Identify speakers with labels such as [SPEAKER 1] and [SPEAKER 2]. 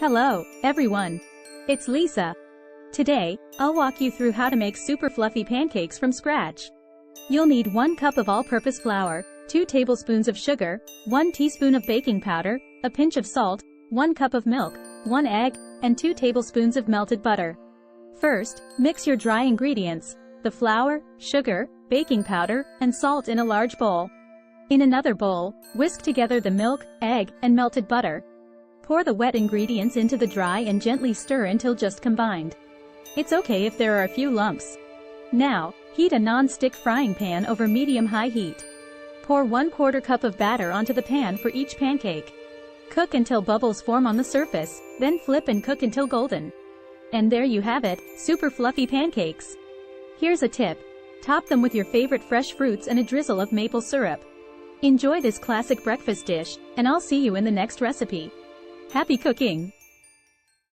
[SPEAKER 1] Hello, everyone. It's Lisa. Today, I'll walk you through how to make super fluffy pancakes from scratch. You'll need 1 cup of all-purpose flour, 2 tablespoons of sugar, 1 teaspoon of baking powder, a pinch of salt, 1 cup of milk, 1 egg, and 2 tablespoons of melted butter. First, mix your dry ingredients, the flour, sugar, baking powder, and salt in a large bowl. In another bowl, whisk together the milk, egg, and melted butter. Pour the wet ingredients into the dry and gently stir until just combined. It's okay if there are a few lumps. Now, heat a non-stick frying pan over medium-high heat. Pour 1/4 cup of batter onto the pan for each pancake. Cook until bubbles form on the surface, then flip and cook until golden. And there you have it, super fluffy pancakes. Here's a tip. Top them with your favorite fresh fruits and a drizzle of maple syrup. Enjoy this classic breakfast dish, and I'll see you in the next recipe. Happy cooking!